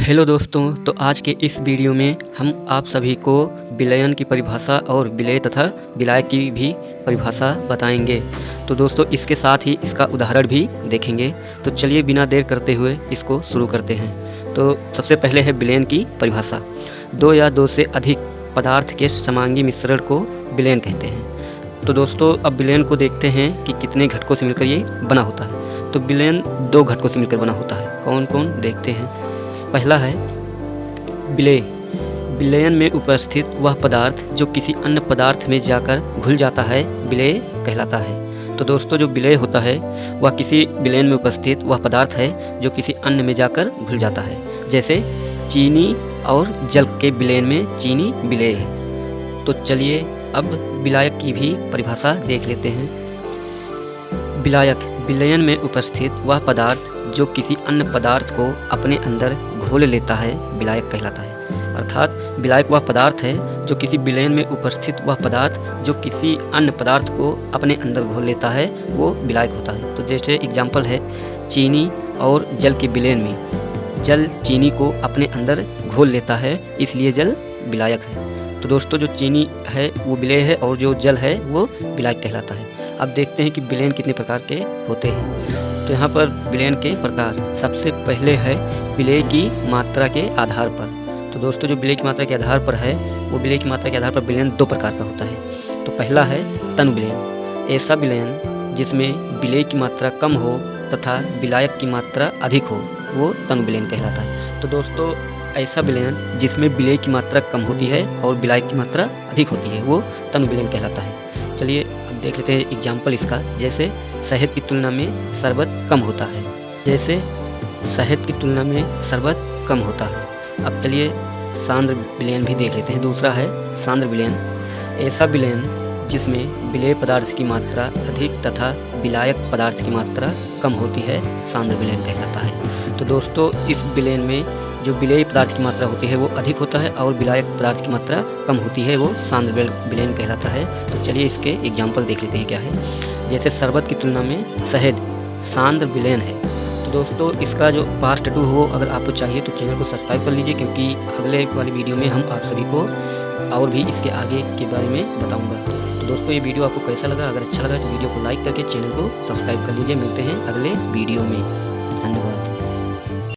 Hello दोस्तों, तो आज के इस वीडियो में हम आप सभी को विलयन की परिभाषा और विलेय तथा विलायक की भी परिभाषा बताएंगे। तो दोस्तों इसके साथ ही इसका उदाहरण भी देखेंगे। तो चलिए बिना देर करते हुए इसको शुरू करते हैं। तो सबसे पहले है विलयन की परिभाषा। दो या दो से अधिक पदार्थ के समांगी मिश्रण को विलयन कहते हैं। तो दोस्तों अब विलयन को देखते हैं कि कितने घटकों से मिलकर ये बना होता है। तो विलयन दो घटकों से मिलकर बना होता है। कौन कौन देखते हैं। पहला है विलेय। विलयन में उपस्थित वह पदार्थ जो किसी अन्य पदार्थ में जाकर घुल जाता है विलेय कहलाता है। तो दोस्तों जो विलेय होता है वह किसी विलयन में उपस्थित वह पदार्थ है जो किसी अन्य में जाकर घुल जाता है। जैसे चीनी और जल के विलयन में चीनी विलेय है। तो चलिए अब विलायक की भी परिभाषा देख लेते हैं। विलायक विलयन में उपस्थित वह पदार्थ जो किसी अन्य पदार्थ को अपने अंदर घोल लेता है विलायक कहलाता है। अर्थात विलायक वह पदार्थ है जो किसी विलयन में उपस्थित वह पदार्थ जो किसी अन्य पदार्थ को अपने अंदर घोल लेता है वो विलायक होता है। तो जैसे एग्जाम्पल है चीनी और जल के विलयन में जल चीनी को अपने अंदर घोल लेता है इसलिए जल विलायक है। तो दोस्तों जो चीनी है वो विलेय है और जो जल है वो विलायक कहलाता है। अब देखते हैं कि विलयन कितने प्रकार के होते हैं। तो यहाँ पर विलयन के प्रकार सबसे पहले है विलेय की मात्रा के आधार पर। तो दोस्तों जो विलेय की मात्रा के आधार पर है वो विलेय की मात्रा के आधार पर विलयन दो प्रकार का होता है। तो पहला है तनु विलयन। ऐसा विलयन जिसमें विलेय की मात्रा कम हो तथा विलायक की मात्रा अधिक हो वो तनु विलयन कहलाता है। तो दोस्तों ऐसा विलयन जिसमें विलेय की मात्रा कम होती है और विलायक की मात्रा अधिक होती है वो तनु विलयन कहलाता है। चलिए अब देख लेते हैं एग्जाम्पल इसका। जैसे शहद की तुलना में शरबत कम होता है। जैसे शहद की तुलना में शरबत कम होता है। अब चलिए सांद्र विलयन भी देख लेते हैं। दूसरा है सांद्र विलयन। ऐसा विलयन जिसमें विलेय पदार्थ की मात्रा अधिक तथा विलायक पदार्थ की मात्रा कम होती है सांद्र विलयन कहलाता है। तो दोस्तों इस विलयन में जो विलेय पदार्थ की मात्रा होती है वो अधिक होता है और विलायक पदार्थ की मात्रा कम होती है वो सांद्र विलयन कहलाता है। तो चलिए इसके एग्जाम्पल देख लेते हैं क्या है। जैसे शरबत की तुलना में शहद सांद्र विलयन है। तो दोस्तों इसका जो पार्ट 2 हो अगर आपको चाहिए तो चैनल को सब्सक्राइब कर लीजिए, क्योंकि अगले वाली वीडियो में हम आप सभी को और भी इसके आगे के बारे में बताऊँगा। तो दोस्तों ये वीडियो आपको कैसा लगा। अगर अच्छा लगा तो वीडियो को लाइक करके चैनल को सब्सक्राइब कर लीजिए। मिलते हैं अगले वीडियो में।